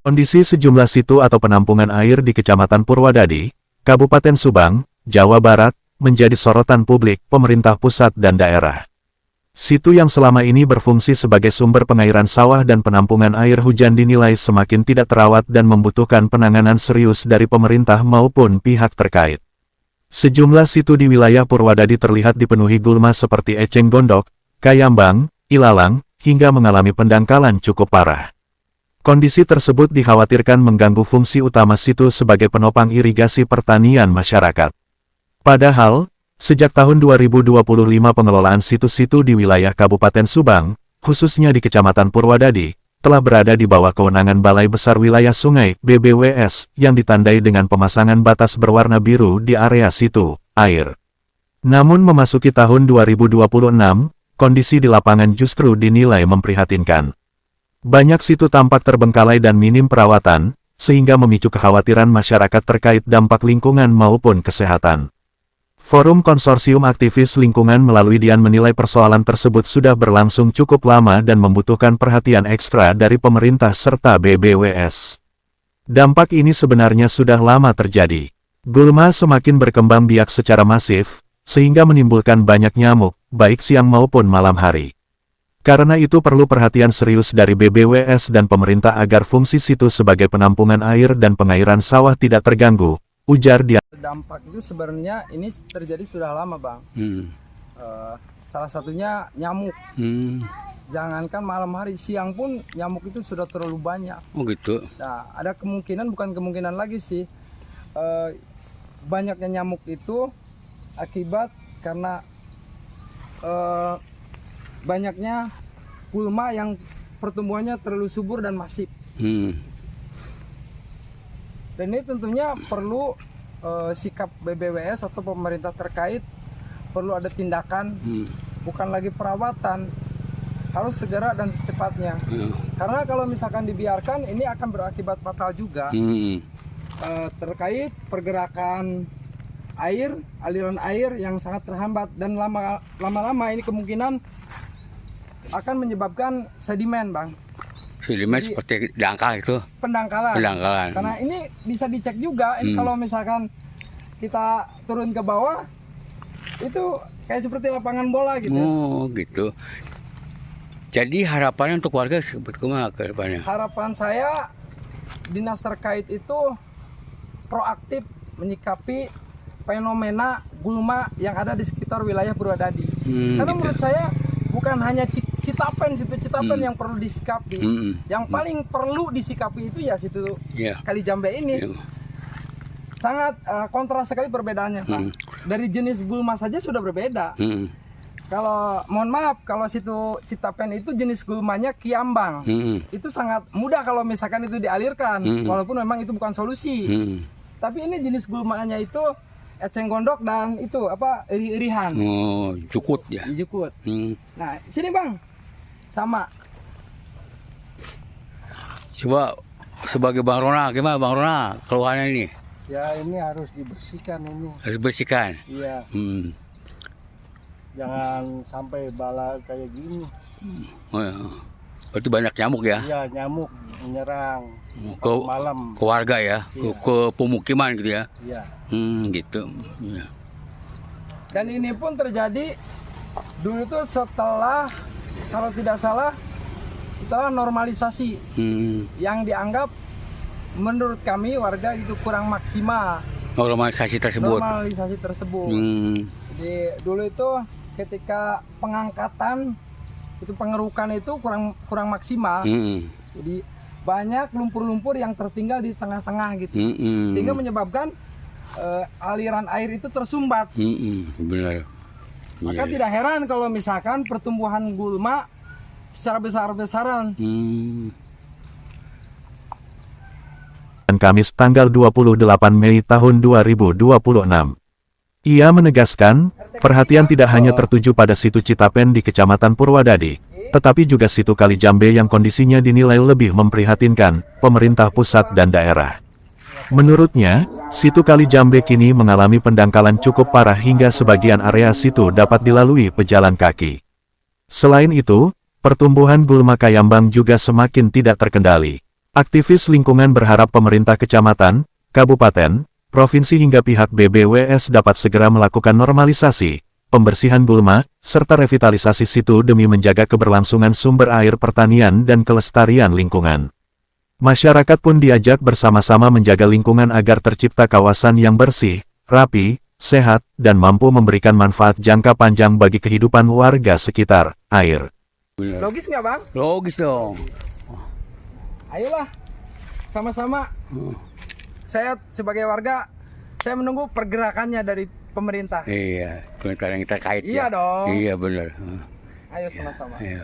Kondisi sejumlah situ atau penampungan air di Kecamatan Purwadadi, Kabupaten Subang, Jawa Barat, menjadi sorotan publik, pemerintah pusat dan daerah. Situ yang selama ini berfungsi sebagai sumber pengairan sawah dan penampungan air hujan dinilai semakin tidak terawat dan membutuhkan penanganan serius dari pemerintah maupun pihak terkait. Sejumlah situ di wilayah Purwadadi terlihat dipenuhi gulma seperti eceng gondok, kayambang, ilalang, hingga mengalami pendangkalan cukup parah. Kondisi tersebut dikhawatirkan mengganggu fungsi utama situ sebagai penopang irigasi pertanian masyarakat. Padahal, sejak tahun 2025 pengelolaan situ-situ di wilayah Kabupaten Subang, khususnya di Kecamatan Purwadadi, telah berada di bawah kewenangan Balai Besar Wilayah Sungai (BBWS) yang ditandai dengan pemasangan batas berwarna biru di area situ air. Namun memasuki tahun 2026, kondisi di lapangan justru dinilai memprihatinkan. Banyak situ tampak terbengkalai dan minim perawatan, sehingga memicu kekhawatiran masyarakat terkait dampak lingkungan maupun kesehatan. Forum Konsorsium Aktivis Lingkungan melalui Dian menilai persoalan tersebut sudah berlangsung cukup lama dan membutuhkan perhatian ekstra dari pemerintah serta BBWS. Dampak ini sebenarnya sudah lama terjadi. Gulma semakin berkembang biak secara masif, sehingga menimbulkan banyak nyamuk, baik siang maupun malam hari. Karena itu perlu perhatian serius dari BBWS dan pemerintah agar fungsi situ sebagai penampungan air dan pengairan sawah tidak terganggu, ujar Dian. Dampak itu sebenarnya ini terjadi sudah lama, Bang. Salah satunya nyamuk. Jangankan malam hari, siang pun nyamuk itu sudah terlalu banyak. Oh gitu. Nah, ada kemungkinan, bukan kemungkinan lagi sih, banyaknya nyamuk itu akibat karena banyaknya gulma yang pertumbuhannya terlalu subur dan masif. Dan ini tentunya perlu sikap BBWS atau pemerintah terkait, perlu ada tindakan, bukan lagi perawatan, harus segera dan secepatnya. Karena kalau misalkan dibiarkan, ini akan berakibat fatal juga. Terkait pergerakan air, aliran air yang sangat terhambat, dan lama-lama ini kemungkinan akan menyebabkan sedimen, Bang. Sedimen seperti dangkal itu. Pendangkalan. Pendangkalan. Karena ini bisa dicek juga. Ini kalau misalkan kita turun ke bawah, itu kayak seperti lapangan bola gitu. Oh gitu. Jadi harapannya untuk warga seperti apa ke depannya? Harapan saya, dinas terkait itu proaktif menyikapi fenomena gulma yang ada di sekitar wilayah Purwadadi. Karena menurut saya bukan hanya Citapen, situ Citapen yang perlu disikapi. Yang paling perlu disikapi itu ya situ Kali Jambe ini. Sangat kontras sekali perbedaannya, Pak. Dari jenis gulma saja sudah berbeda. Kalau mohon maaf, kalau situ Citapen itu jenis gulmanya kiambang. Itu sangat mudah kalau misalkan itu dialirkan, walaupun memang itu bukan solusi. Tapi ini jenis gulmanya itu eceng gondok dan itu apa, iri-irihan. Oh, jukut ya. Jukut. Nah, sini Bang. Sama. Coba sebagai Bang Rona, gimana Bang Rona keluhannya ini? Ya ini harus dibersihkan ini. Harus bersihkan. Iya. Jangan sampai bala kayak gini. Oh, ya. Berarti banyak nyamuk ya? Iya, nyamuk menyerang ke malam. Ke warga ya, Iya. ke pemukiman gitu ya? Iya. Gitu. Ya. Dan ini pun terjadi dulu tuh setelah, kalau tidak salah, setelah normalisasi yang dianggap menurut kami warga itu kurang maksimal. Normalisasi tersebut. Jadi dulu itu ketika pengangkatan itu pengerukan itu kurang maksimal. Jadi banyak lumpur-lumpur yang tertinggal di tengah-tengah gitu. Sehingga menyebabkan aliran air itu tersumbat. Benar. Maka tidak heran kalau misalkan pertumbuhan gulma secara besar-besaran. Kamis tanggal 28 Mei tahun 2026. Ia menegaskan, perhatian tidak hanya tertuju pada situ Citapen di Kecamatan Purwadadi, tetapi juga situ Kali Jambe yang kondisinya dinilai lebih memprihatinkan, pemerintah pusat dan daerah. Menurutnya, situ Kali Jambe kini mengalami pendangkalan cukup parah hingga sebagian area situ dapat dilalui pejalan kaki. Selain itu, pertumbuhan gulma kayambang juga semakin tidak terkendali. Aktivis lingkungan berharap pemerintah kecamatan, kabupaten, provinsi hingga pihak BBWS dapat segera melakukan normalisasi, pembersihan gulma, serta revitalisasi situ demi menjaga keberlangsungan sumber air pertanian dan kelestarian lingkungan. Masyarakat pun diajak bersama-sama menjaga lingkungan agar tercipta kawasan yang bersih, rapi, sehat, dan mampu memberikan manfaat jangka panjang bagi kehidupan warga sekitar. Air. Logis nggak Bang? Logis dong. Ayolah, sama-sama. Saya sebagai warga, saya menunggu pergerakannya dari pemerintah. Iya, pemerintah yang terkait Iya ya. dong. Iya benar. Ayo sama-sama. Iya.